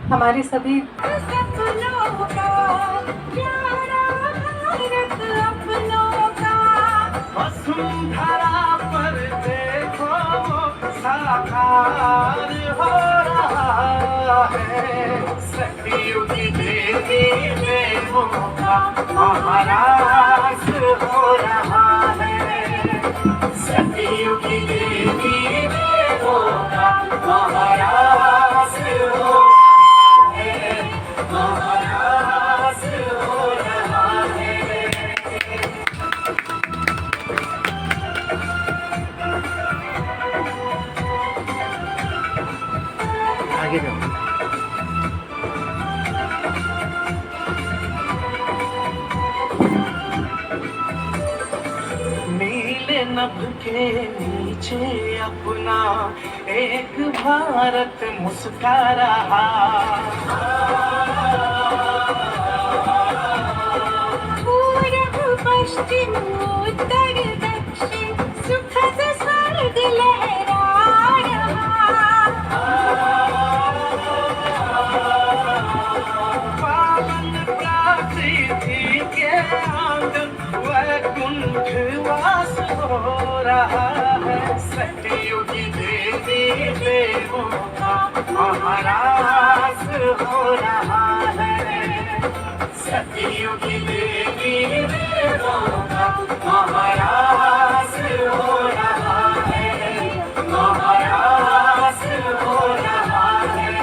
हमारे सभी वसुंधरा पर देखो साकार हो रहा है, सखियों की देवी देवों का महाराज हो रहा है, सखियों की देवी देवों का महाराज हो रहा है, महाराज हो रहा है। आगे जाओ। नीले नभ के नीचे अपना एक भारत मुस्कुरा रहा, पूरब पश्चिम उत्तर दक्षिण सुखद स्वर्ग लहरा पावन प्राकृति के आंगन वैकुंठ वास हो रहा है, सखियों की देवी देवों का महाराज हो रहा है, सखियों की देवी देवों का महाराज हो रहा है, महाराज हो रहा है।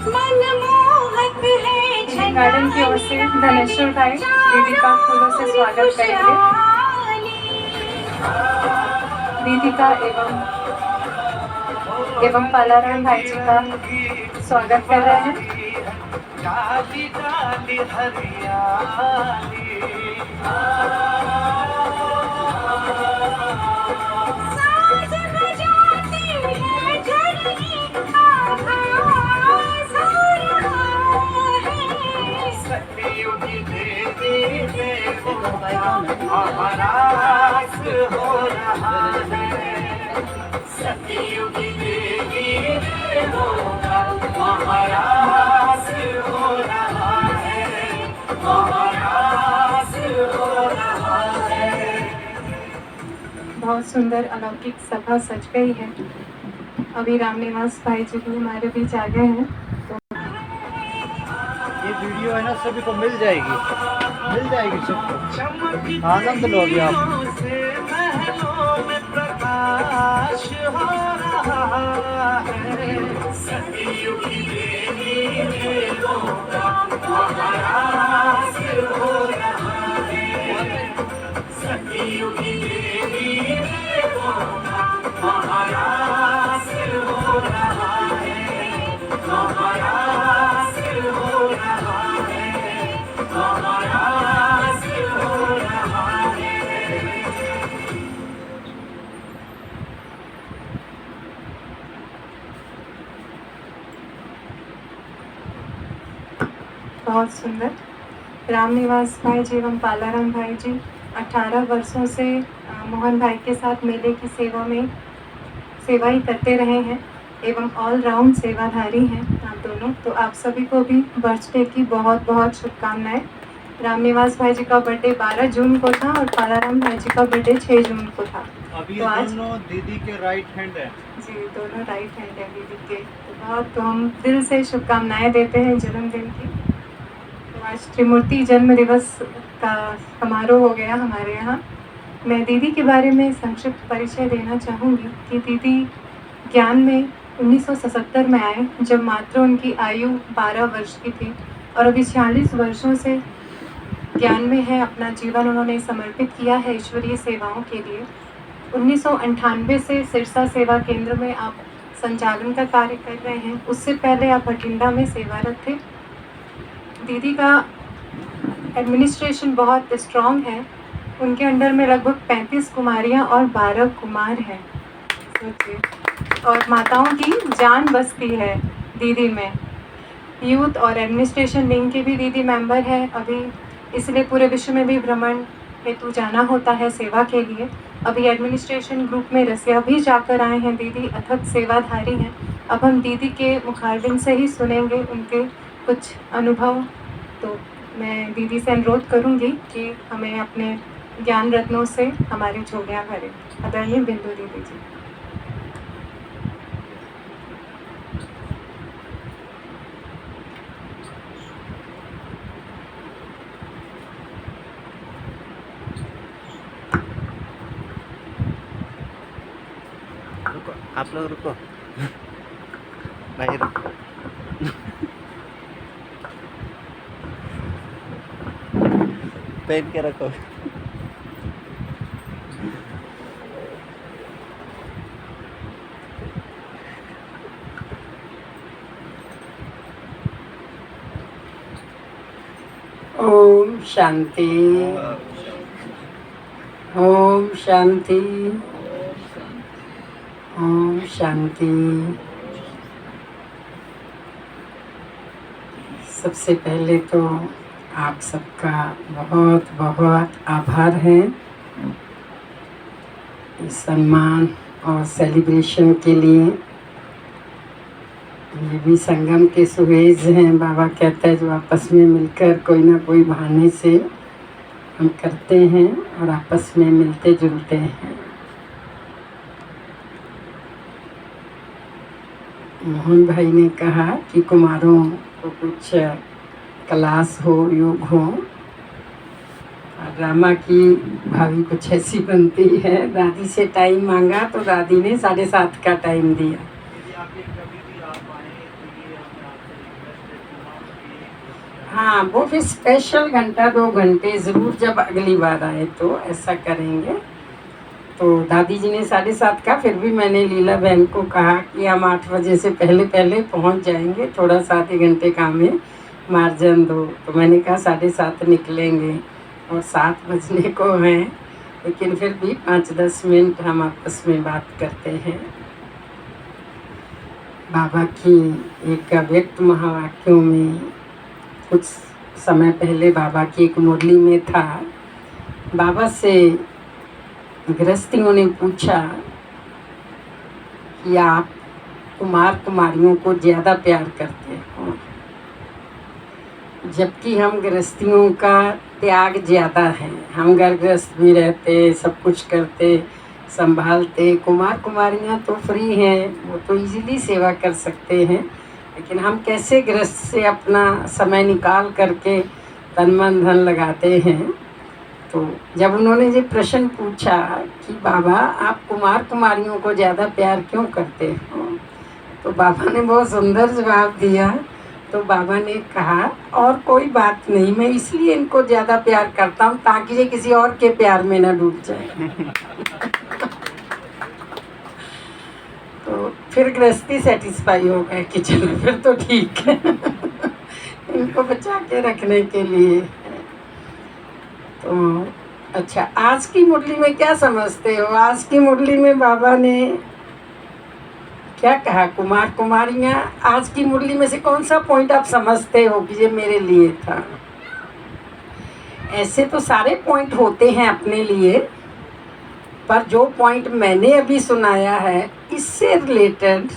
मनमोहक है गार्डन की ओर से धनेश्वर भाई दीदी का फूलों से स्वागत करेंगे। दीदी का एवं पालाराम भाई जी का स्वागत कर रहे हैं। डाली डाली हरियाली, साज बजाती है झरने आवाज़ हो रहा है। सखियों की देवी देवों का महाराज हो रहा है, सखियों की देवी देवों का महाराज हो रहा है, महाराज हो रहा है। बहुत सुंदर अलौकिक सभा सज गई है। अभी रामनिवास भाई जी भी हमारे बीच आ गए हैं। ये वीडियो है ना सभी को मिल जाएगी सबको, आनंद लोगे आप। महलों में प्रकाश हो रहा है, सखियों की देवी देवों का महाराज हो रहा है, सखियों की देवी देवों का महाराज हो रहा है, महाराज हो रहा है, महाराज हो रहा है। बहुत सुंदर। रामनिवास भाई जी एवं पालाराम भाई जी 18 वर्षों से मोहन भाई के साथ मेले की सेवा ही करते रहे हैं एवं ऑल राउंड सेवाधारी हैं आप दोनों। तो आप सभी को भी बर्थडे की बहुत बहुत शुभकामनाएं। रामनिवास भाई जी का बर्थडे 12 जून को था और पालाराम भाई जी का बर्थडे 6 जून को था। अभी तो आज दोनों दीदी के राइट हैंड है जी, दोनों राइट हैंड है दीदी के। तो हम दिल से शुभकामनाएं देते हैं जन्मदिन की। तो आज त्रिमूर्ति जन्म दिवस का समारोह हो गया हमारे यहाँ। मैं दीदी के बारे में संक्षिप्त परिचय देना चाहूँगी कि दीदी ज्ञान में 1977 में आए, जब मात्र उनकी आयु 12 वर्ष की थी और अभी 46 वर्षों से ज्ञान में है। अपना जीवन उन्होंने समर्पित किया है ईश्वरीय सेवाओं के लिए। 1998 से सिरसा सेवा केंद्र में आप संचालन का कार्य कर रहे हैं। उससे पहले आप भटिंडा में सेवारत थे। दीदी का एडमिनिस्ट्रेशन बहुत स्ट्रॉन्ग है। उनके अंडर में लगभग 35 कुमारियाँ और 12 कुमार हैं। सोचिए। और माताओं की जान बसती है दीदी में। यूथ और एडमिनिस्ट्रेशन विंग की भी दीदी मेंबर है अभी, इसलिए पूरे विश्व में भी भ्रमण हेतु जाना होता है सेवा के लिए। अभी एडमिनिस्ट्रेशन ग्रुप में रसिया भी जाकर आए हैं दीदी, अथक सेवाधारी हैं। अब हम दीदी के मुखारबिन से ही सुनेंगे उनके कुछ अनुभव। तो मैं दीदी से अनुरोध करूंगी कि हमें अपने ज्ञान रत्नों से हमारी झोलियाँ भरें। आदरणीय बिंदु दीदी जी। रुको, आप लोग रुको। भाई रुको। पहन के रखो। ओम शांति, ओम शांति, ओम शांति। सबसे पहले तो आप सबका बहुत बहुत आभार है इस सम्मान और सेलिब्रेशन के लिए। ये भी संगम के सुवेज हैं। बाबा कहता है जो आपस में मिलकर कोई ना कोई बहाने से हम करते हैं और आपस में मिलते जुलते हैं। मोहन भाई ने कहा कि कुमारों को कुछ क्लास हो, योग हो। ड्रामा की भाभी कुछ ऐसी बनती है। दादी से टाइम मांगा तो दादी ने 7:30 का टाइम दिया। हाँ, वो फिर स्पेशल घंटा 2 घंटे ज़रूर जब अगली बार आए तो ऐसा करेंगे। तो दादी जी ने 7:30 का, फिर भी मैंने लीला बहन को कहा कि हम 8 बजे से पहले पहले पहुंच जाएंगे, थोड़ा सा आधे घंटे काम में मार्जिन दो। तो मैंने कहा 7:30 निकलेंगे और 7 बजने को हैं, लेकिन फिर भी 5-10 मिनट हम आपस में बात करते हैं। बाबा की एक व्यक्त महावाक्यों में कुछ समय पहले बाबा की एक मुरली में था, बाबा से गृहस्थियों ने पूछा कि आप कुमार कुमारियों को ज़्यादा प्यार करते हो, जबकि हम गृहस्थियों का त्याग ज़्यादा है। हम घर गृहस्थ भी रहते, सब कुछ करते, संभालते। कुमार कुमारियाँ तो फ्री हैं, वो तो इजीली सेवा कर सकते हैं, लेकिन हम कैसे गृहस्थ से अपना समय निकाल करके तन मन धन लगाते हैं। तो जब उन्होंने ये प्रश्न पूछा कि बाबा आप कुमार कुमारियों को ज़्यादा प्यार क्यों करते हो, तो बाबा ने बहुत सुंदर जवाब दिया। तो बाबा ने कहा और कोई बात नहीं, मैं इसलिए इनको ज़्यादा प्यार करता हूँ ताकि ये किसी और के प्यार में ना डूब जाए। तो फिर गृहस्थी सेटिस्फाई हो गए कि चलो फिर तो ठीक है। इनको बचा के रखने के लिए। तो अच्छा, आज की मुरली में क्या समझते हो? आज की मुरली में बाबा ने क्या कहा? कुमार कुमारियाँ, आज की मुरली में से कौन सा पॉइंट आप समझते हो कि ये मेरे लिए था? ऐसे तो सारे पॉइंट होते हैं अपने लिए, पर जो पॉइंट मैंने अभी सुनाया है इससे रिलेटेड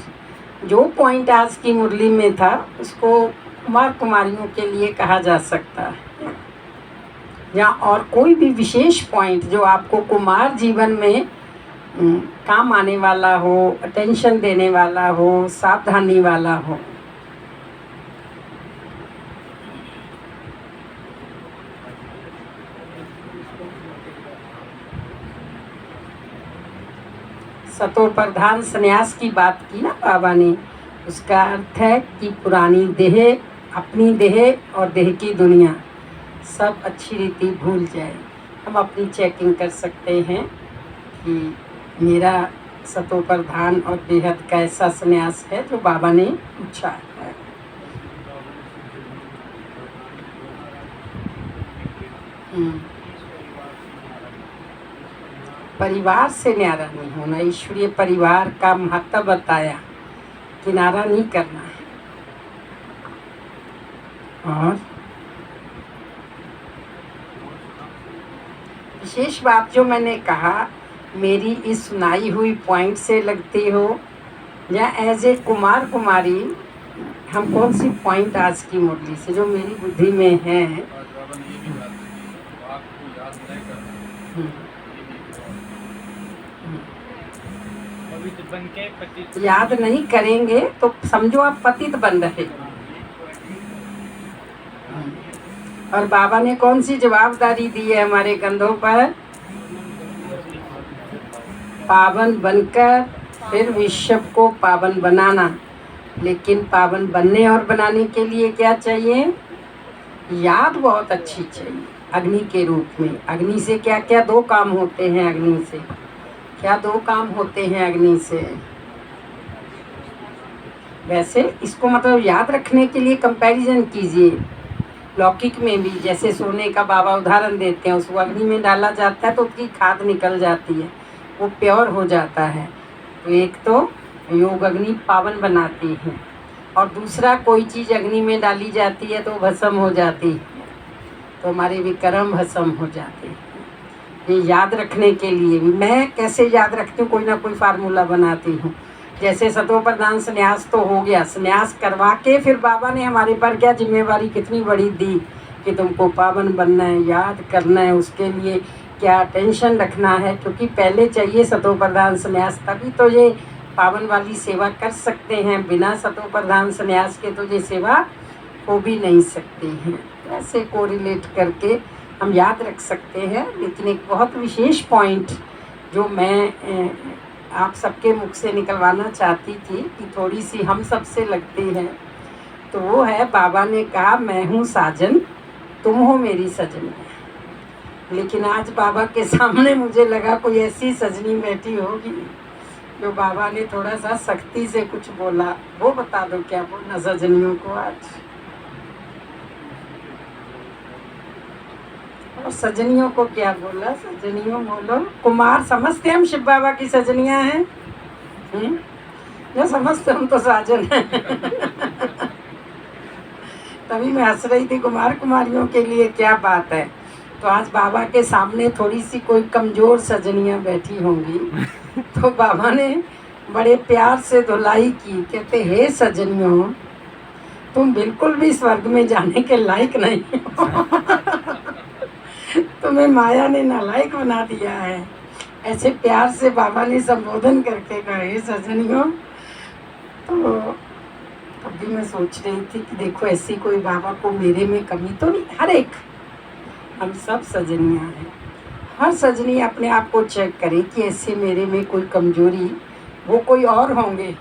जो पॉइंट आज की मुरली में था उसको कुमार कुमारियों के लिए कहा जा सकता है। या और कोई भी विशेष पॉइंट जो आपको कुमार जीवन में काम आने वाला हो, अटेंशन देने वाला हो, सावधानी वाला हो। सतो प्रधान संन्यास की बात की ना बाबा ने, उसका अर्थ है कि पुरानी देह, अपनी देह और देह की दुनिया सब अच्छी रीति भूल जाए। हम अपनी चेकिंग कर सकते हैं कि मेरा सतो प्रधान और बेहद का ऐसा संन्यास है जो बाबा ने पूछा है। परिवार से न्यारा नहीं होना। ईश्वरीय परिवार का महत्व बताया, किनारा नहीं करना है। और विशेष बात जो मैंने कहा, मेरी इस सुनाई हुई पॉइंट से लगती हो या एज ए कुमार कुमारी, हम कौन सी पॉइंट आज की मुरली से जो मेरी बुद्धि में है, याद नहीं करेंगे तो समझो आप पतित बन रहे। और बाबा ने कौन सी जवाबदारी दी है हमारे कंधों पर? पावन बनकर फिर विश्व को पावन बनाना। लेकिन पावन बनने और बनाने के लिए क्या चाहिए? याद बहुत अच्छी चाहिए। अग्नि के रूप में, अग्नि से क्या क्या दो काम होते हैं? अग्नि से क्या दो काम होते हैं? अग्नि से वैसे इसको मतलब याद रखने के लिए कंपैरिजन कीजिए। लौकिक में भी जैसे सोने का बाबा उदाहरण देते हैं, उसको अग्नि में डाला जाता है तो उसकी खाद निकल जाती है, वो प्योर हो जाता है। तो एक तो योग अग्नि पावन बनाती है, और दूसरा कोई चीज़ अग्नि में डाली जाती है तो भस्म हो जाती है, तो हमारे विक्रम भस्म हो जाते हैं। ये याद रखने के लिए भी मैं कैसे याद रखती हूँ, कोई ना कोई फार्मूला बनाती हूँ। जैसे सतो प्रधान संन्यास तो हो गया, संन्यास करवा के फिर बाबा ने हमारे पर क्या जिम्मेवारी कितनी बड़ी दी कि तुमको पावन बनना है, याद करना है, उसके लिए क्या टेंशन रखना है। क्योंकि पहले चाहिए सतो प्रधान संन्यास, तभी तो ये पावन वाली सेवा कर सकते हैं। बिना सतो प्रधान संन्यास के तो ये सेवा हो भी नहीं सकती हैं। ऐसे कोरिलेट करके हम याद रख सकते हैं। लेकिन एक बहुत विशेष पॉइंट जो मैं आप सबके मुख से निकलवाना चाहती थी कि थोड़ी सी हम सब से लगती है, तो वो है बाबा ने कहा मैं हूँ साजन, तुम हो मेरी सजनी। लेकिन आज बाबा के सामने मुझे लगा कोई ऐसी सजनी बैठी होगी जो बाबा ने थोड़ा सा सख्ती से कुछ बोला। वो बता दो क्या बोलना सजनियों को आज। और सजनियों को क्या बोला? सजनियों बोलो। कुमार समझते हम शिव बाबा की सजनियां हैं, या समझते हम तो साजन हैं। तभी मैं हंस रही थी, कुमार कुमारियों के लिए क्या बात है। तो आज बाबा के सामने थोड़ी सी कोई कमजोर सजनियां बैठी होंगी, तो बाबा ने बड़े प्यार से धुलाई की। कहते हे सजनियों, तुम बिल्कुल भी स्वर्ग में जाने के लायक नहीं हो। तुम्हें माया ने नालायक बना दिया है। ऐसे प्यार से बाबा ने संबोधन करके कहे सजनियों। तो अभी मैं सोच रही थी कि देखो ऐसी कोई बाबा को मेरे में कमी तो नहीं। हर एक, हम सब सजनियाँ हैं। हर सजनी अपने आप को चेक करे कि ऐसे मेरे में कोई कमजोरी, वो कोई और होंगे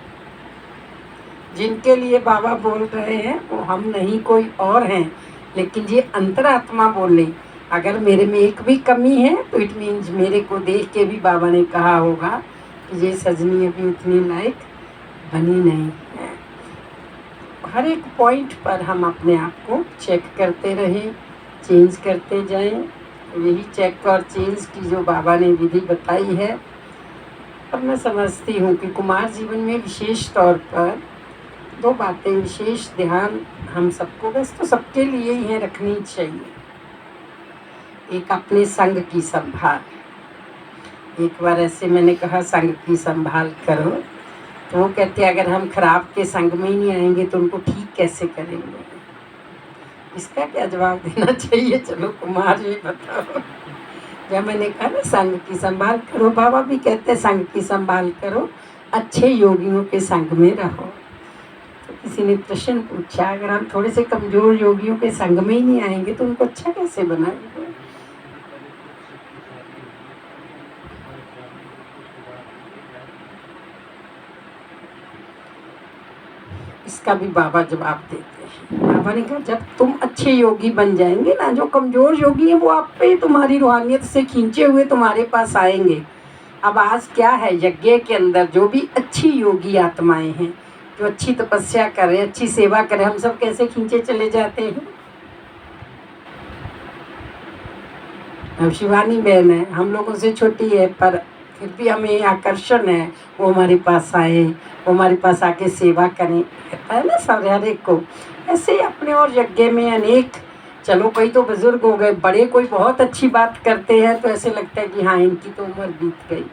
जिनके लिए बाबा बोल रहे हैं, वो हम नहीं कोई और हैं। लेकिन ये अंतरात्मा बोले अगर मेरे में एक भी कमी है तो इट मीन्स मेरे को देख के भी बाबा ने कहा होगा कि ये सजनी अभी उतनी लायक बनी नहीं है। हर एक पॉइंट पर हम अपने आप को चेक करते रहें, चेंज करते जाएं। यही चेक और चेंज की जो बाबा ने विधि बताई है। अब मैं समझती हूँ कि कुमार जीवन में विशेष तौर पर दो बातें विशेष ध्यान हम सबको, बस तो सबके लिए ही है, रखनी चाहिए। एक अपने संग की संभाल। एक बार ऐसे मैंने कहा संग की संभाल करो, तो वो कहते अगर हम खराब के संग में ही नहीं आएंगे तो उनको ठीक कैसे करेंगे? इसका क्या जवाब देना चाहिए? चलो कुमार जी बताओ। जब मैंने कहा ना संग की संभाल करो, बाबा भी कहते हैं संग की संभाल करो, अच्छे योगियों के संग में रहो। तो किसी ने प्रश्न पूछा अगर हम थोड़े से कमजोर योगियों के संग में ही नहीं आएंगे तो उनको अच्छा कैसे बनाएंगे? इसका भी बाबा जवाब देते हैं। बाबा ने कहा जब तुम अच्छे योगी बन जाएंगे ना, जो कमजोर योगी हैं वो आप पे तुम्हारी रूहानियत से खींचे हुए तुम्हारे पास आएंगे। अब आज क्या है, यज्ञ के अंदर जो भी अच्छी योगी आत्माएं हैं, जो अच्छी तपस्या करें, अच्छी सेवा करें, हम सब कैसे खींचे चले जाते हैं। अब शिवानी बहन है, हम लोगों से छोटी है, पर फिर भी हमें आकर्षण है वो हमारे पास आए, वो हमारे पास आके सेवा करें, कहता है ना सब हर एक को। ऐसे ही अपने और यज्ञ में अनेक, चलो कोई तो बुजुर्ग हो गए, बड़े कोई बहुत अच्छी बात करते हैं तो ऐसे लगता है कि हाँ इनकी तो उम्र बीत गई,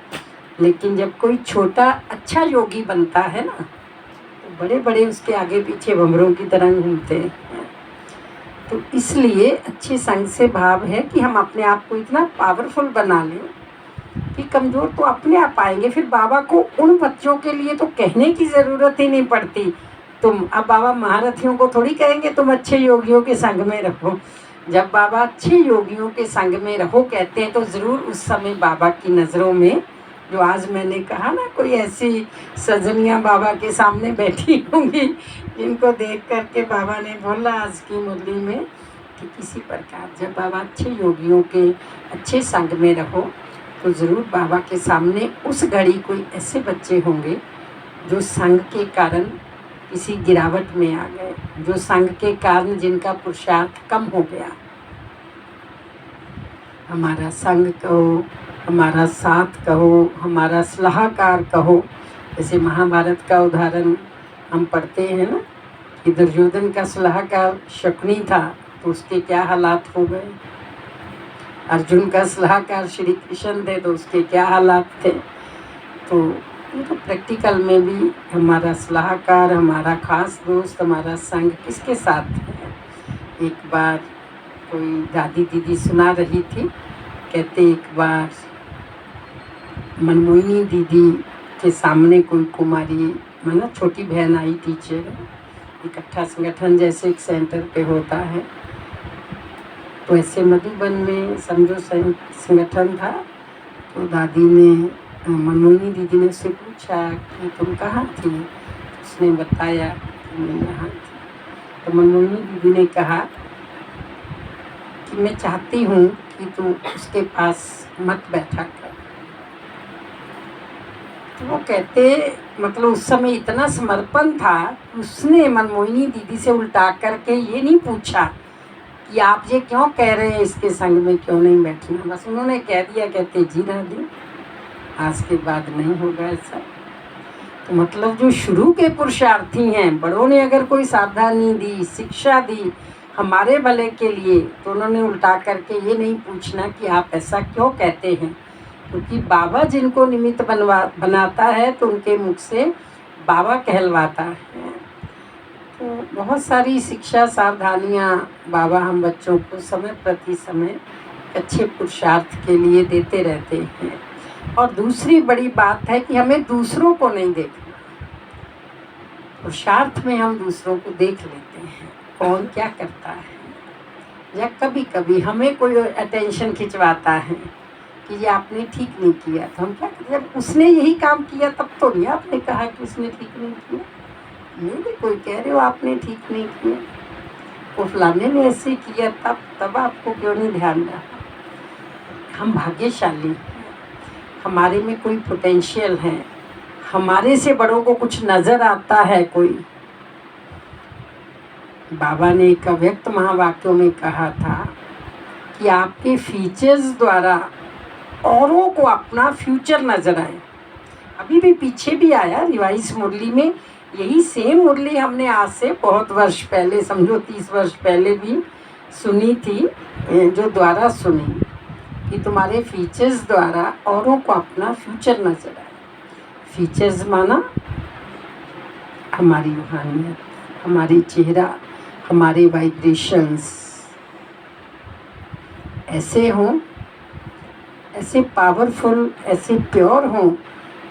लेकिन जब कोई छोटा अच्छा योगी बनता है ना तो बड़े बड़े उसके आगे पीछे भंवरों की तरह घूमते हैं। तो इसलिए अच्छे संग से भाव है कि हम अपने आप को इतना पावरफुल बना लें कि कमज़ोर तो अपने आप आएंगे। फिर बाबा को उन बच्चों के लिए तो कहने की ज़रूरत ही नहीं पड़ती। तुम अब बाबा महारथियों को थोड़ी कहेंगे तुम अच्छे योगियों के संग में रहो। जब बाबा अच्छे योगियों के संग में रहो कहते हैं तो ज़रूर उस समय बाबा की नज़रों में, जो आज मैंने कहा ना, कोई ऐसी सजनियाँ बाबा के सामने बैठी होंगी जिनको देख करके बाबा ने बोला आज की मुरली में कि किसी प्रकार जब बाबा अच्छे योगियों के अच्छे संग में रहो तो ज़रूर बाबा के सामने उस घड़ी कोई ऐसे बच्चे होंगे जो संग के कारण किसी गिरावट में आ गए, जो संग के कारण जिनका पुरुषार्थ कम हो गया। हमारा संग कहो, हमारा साथ कहो, हमारा सलाहकार कहो। जैसे महाभारत का उदाहरण हम पढ़ते हैं ना कि दुर्योधन का सलाहकार शकुनी था तो उसके क्या हालात हो गए। अर्जुन का सलाहकार श्री कृष्ण थे तो उसके क्या हालात थे। तो ये तो प्रैक्टिकल में भी हमारा सलाहकार, हमारा खास दोस्त, हमारा संग किसके साथ है। एक बार कोई दादी दीदी सुना रही थी, कहते एक बार मनमोहिनी दीदी के सामने कोई कुमारी, मतलब छोटी बहन आई, टीचर, इकट्ठा संगठन जैसे एक सेंटर पे होता है तो ऐसे मधुबन में समझो संगठन था। तो दादी ने, मनमोहिनी दीदी ने उससे पूछा कि तुम कहाँ थी। उसने बताया कि मैं यहाँ थी। तो मनमोहिनी दीदी ने कहा कि मैं चाहती हूँ कि तू उसके पास मत बैठा कर। तो वो कहते, मतलब उस समय इतना समर्पण था, उसने मनमोहिनी दीदी से उल्टा करके ये नहीं पूछा कि आप ये क्यों कह रहे हैं इसके संग में क्यों नहीं बैठना, बस उन्होंने कह दिया, कहते जी दादी आज के बाद नहीं होगा ऐसा। तो मतलब जो शुरू के पुरुषार्थी हैं, बड़ों ने अगर कोई सावधानी दी, शिक्षा दी हमारे भले के लिए, तो उन्होंने उल्टा करके ये नहीं पूछना कि आप ऐसा क्यों कहते हैं, क्योंकि बाबा जिनको निमित्त बनाता है तो उनके मुख से बाबा कहलवाता है। तो बहुत सारी शिक्षा सावधानियाँ बाबा हम बच्चों को समय प्रति समय अच्छे पुरुषार्थ के लिए देते रहते हैं। और दूसरी बड़ी बात है कि हमें दूसरों को नहीं देखना, पुरुषार्थ में हम दूसरों को देख लेते हैं कौन क्या करता है। या कभी कभी हमें कोई अटेंशन खिंचवाता है कि ये आपने ठीक नहीं किया, तो हम क्या करते, जब उसने यही काम किया तब तो नहीं आपने कहा कि उसने ठीक नहीं किया। ये भी कोई कह रहे हो आपने ठीक नहीं किया, वो फलाने ने ऐसे किया तब आपको क्यों नहीं ध्यान रहा। हम भाग्यशाली हैं, हमारे में कोई पोटेंशियल है, हमारे से बड़ों को कुछ नज़र आता है कोई। बाबा ने एक अव्यक्त महावाक्यों में कहा था कि आपके फीचर्स द्वारा औरों को अपना फ्यूचर नज़र आए। अभी भी पीछे भी आया रिवाइज मुरली में, यही सेम मुरली हमने आज से बहुत वर्ष पहले, समझो 30 वर्ष पहले भी सुनी थी, जो द्वारा सुनी कि तुम्हारे फीचर्स द्वारा औरों को अपना फ्यूचर नजर आए। फीचर्स माना हमारी रूहानियत, हमारी चेहरा, हमारे वाइब्रेशंस ऐसे हों, ऐसे पावरफुल, ऐसे प्योर हों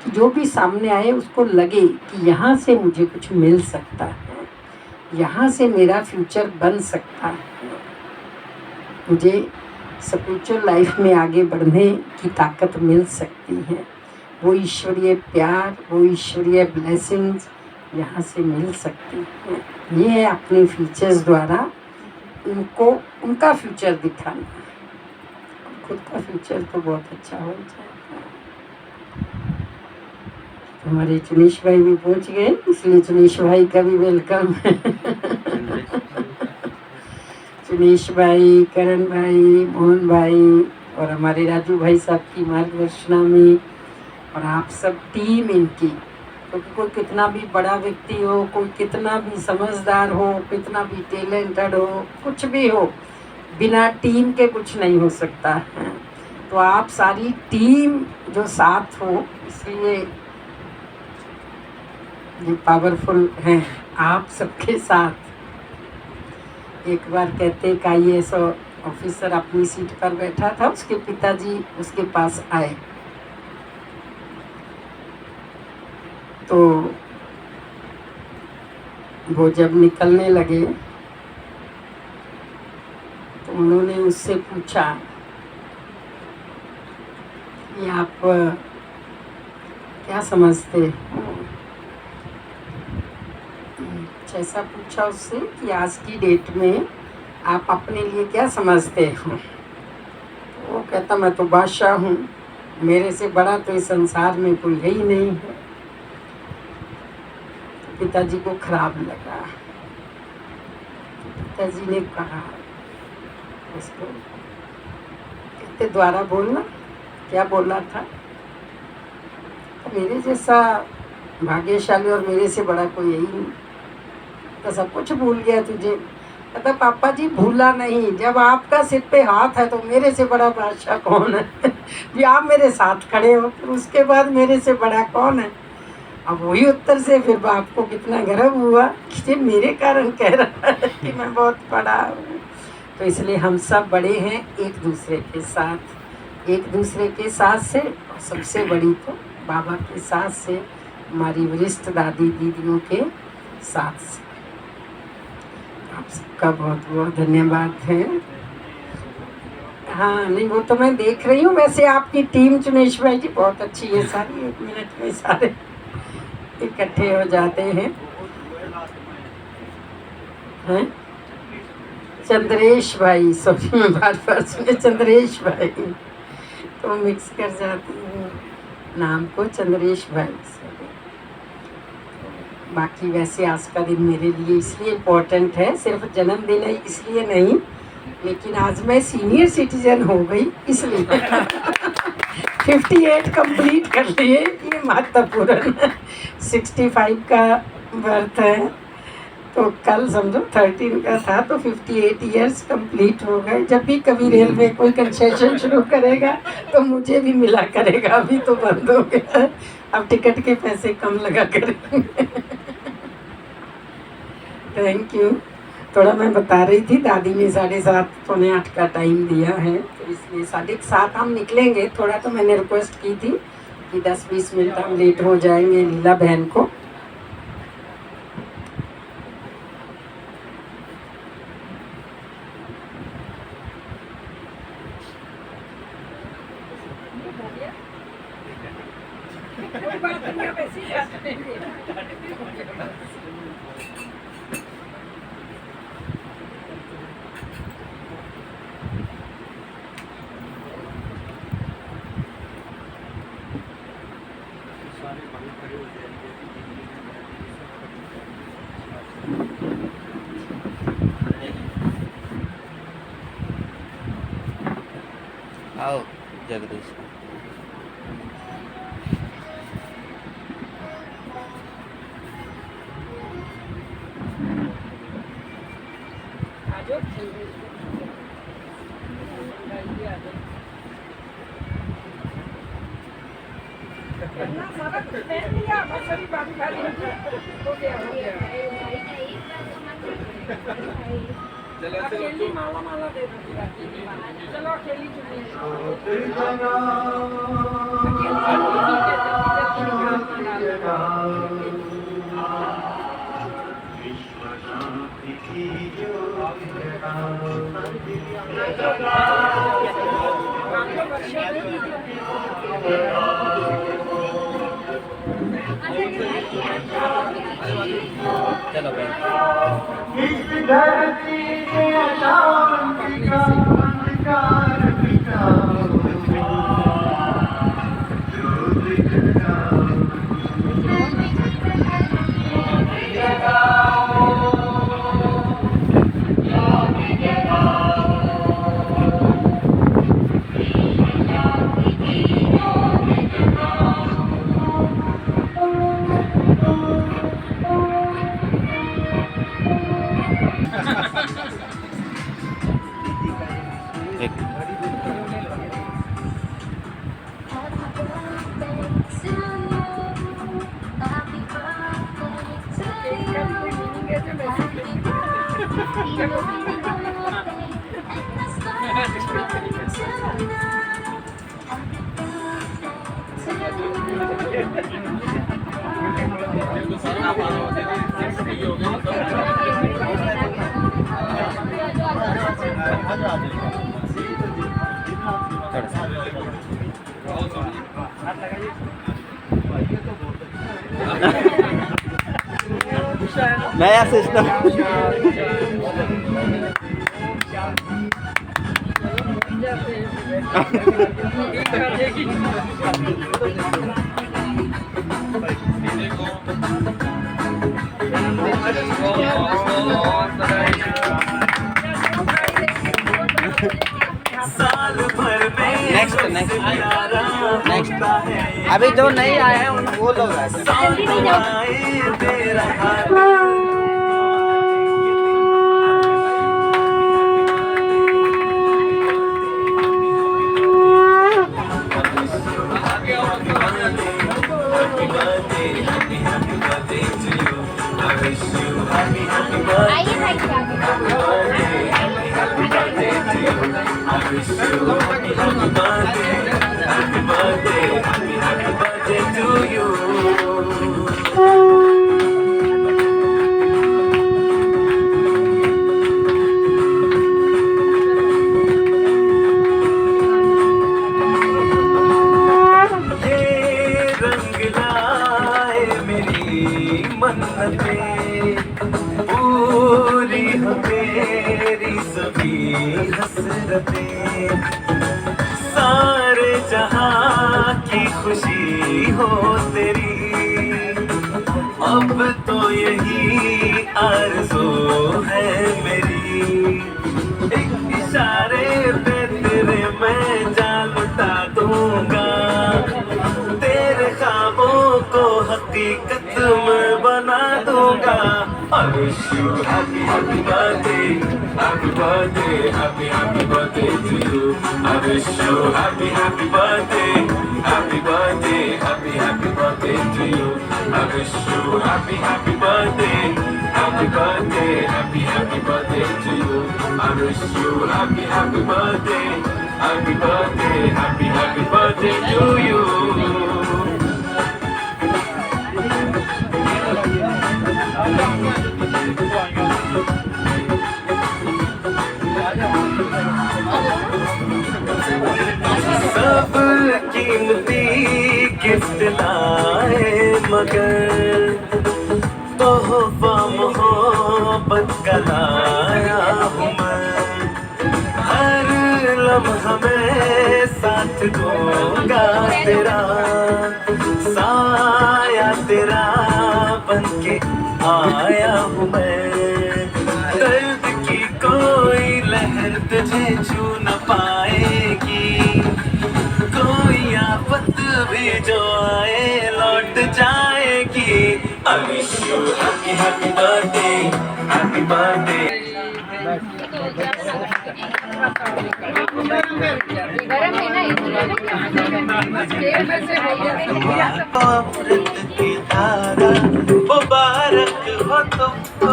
कि जो भी सामने आए उसको लगे कि यहाँ से मुझे कुछ मिल सकता है, यहाँ से मेरा फ्यूचर बन सकता है, मुझे स्पिरिचुअल लाइफ में आगे बढ़ने की ताकत मिल सकती है। वो ईश्वरीय प्यार, वो ईश्वरीय ब्लेसिंग्स यहाँ से मिल सकती हैं। ये है अपने फीचर्स द्वारा उनको उनका फ्यूचर दिखाना। खुद का फ्यूचर तो बहुत अच्छा हो जाएगा। हमारे चुनीश भाई भी पहुंच गए, इसलिए चुनीश भाई का भी वेलकम है। चुनीश भाई, करण भाई, मोहन भाई और हमारे राजू भाई साहब की मार्गदर्शना में और आप सब टीम इनकी, क्योंकि कोई कितना भी बड़ा व्यक्ति हो, कोई कितना भी समझदार हो, कितना भी टैलेंटेड हो, कुछ भी हो, बिना टीम के कुछ नहीं हो सकता है। तो आप सारी टीम जो साथ हो, इसलिए ये पावरफुल हैं आप सबके साथ। एक बार कहते का IAS ऑफिसर अपनी सीट पर बैठा था, उसके पिताजी उसके पास आए, तो वो जब निकलने लगे तो उन्होंने उससे पूछा कि आप क्या समझते हो? ऐसा पूछा उससे कि आज की डेट में आप अपने लिए क्या समझते हो? वो कहता मैं तो बादशाह हूँ, मेरे से बड़ा तो इस संसार में कोई है ही नहीं है। तो पिताजी को खराब लगा। पिताजी ने कहा उसको, कहते द्वारा बोलना, क्या बोला था? तो मेरे जैसा भाग्यशाली और मेरे से बड़ा कोई यही नहीं, तो सब कुछ भूल गया तुझे? कहता पापा जी भूला नहीं, जब आपका सिर पे हाथ है तो मेरे से बड़ा बादशाह कौन है? भी आप मेरे साथ खड़े हो, फिर उसके बाद मेरे से बड़ा कौन है? अब वही उत्तर से फिर बाप को कितना गर्व हुआ कि ये मेरे कारण कह रहा है कि मैं बहुत बड़ा हूँ। तो इसलिए हम सब बड़े हैं एक दूसरे के साथ, एक दूसरे के साथ से, और सबसे बड़ी तो बाबा के साथ से, हमारी वरिष्ठ दादी दीदियों के साथ से। आप सबका बहुत बहुत धन्यवाद है। हाँ नहीं, वो तो मैं देख रही हूँ। वैसे आपकी टीम चुनेश भाई जी बहुत अच्छी है, सारी 1 मिनट में सारे इकट्ठे हो जाते हैं। चंद्रेश भाई, सॉरी मैं बार सुने चंद्रेश भाई, तो मिक्स कर जाती हूँ नाम को, चंद्रेश भाई। बाकी वैसे आज का दिन मेरे लिए इसलिए इम्पोर्टेंट है, सिर्फ जन्मदिन है इसलिए नहीं, लेकिन आज मैं सीनियर सिटीजन हो गई इसलिए 58 कंप्लीट कर लिए, ये महत्वपूर्ण है। 65 का बर्थ है, तो कल समझो 13 का था, तो 58 इयर्स कंप्लीट हो गए। जब भी कभी रेलवे कोई कंसेशन शुरू करेगा तो मुझे भी मिला करेगा, अभी तो बंद हो गया, अब टिकट के पैसे कम लगा करेंगे। Thank you. थोड़ा मैं बता रही थी, दादी ने 7:30 पौने 8 का टाइम दिया है, तो इसलिए 7:30 हम निकलेंगे। थोड़ा तो मैंने रिक्वेस्ट की थी कि 10-20 मिनट हम लेट हो जाएंगे लीला बहन को। आओ जगदीश। माला दे दो, चलो अकेली चलो भाई। इस धरती के अशांति का अंधकार मिटाओ, जो दिखता नया सिस्टम। नेक्स्ट नेक्स्ट नेक्स्ट अभी जो नहीं आए हैं वो लोग आए पूरी हो तेरी सभी हसरतें, सारे जहां की खुशी हो तेरी, अब तो यही आरज़ू है मेरी। एक इशारे पे तेरे मैं जान लुटा दूंगा, तेरे ख्वाबों को हकीकत में बना दूंगा। I wish you happy happy birthday, happy birthday, happy birthday to you. I wish you happy happy birthday, happy birthday, happy birthday to you. I wish you happy happy birthday, happy birthday, happy birthday to you. I wish you happy birthday, happy birthday, happy birthday to you. सब कीमती gift लाए मगर तोहफा मोहब्बत का लाया हूँ मैं, हर लम्हा में साथ दूंगा तेरा, साया तेरा बनके आया हूँ मैं। दर्द की कोई लहर तुझे छू न पाएगी, कोई आफत भी जो आए लौट जाएगी। I wish you happy birthday, happy birthday. अमृत की धारा मुबारक हो तुमको।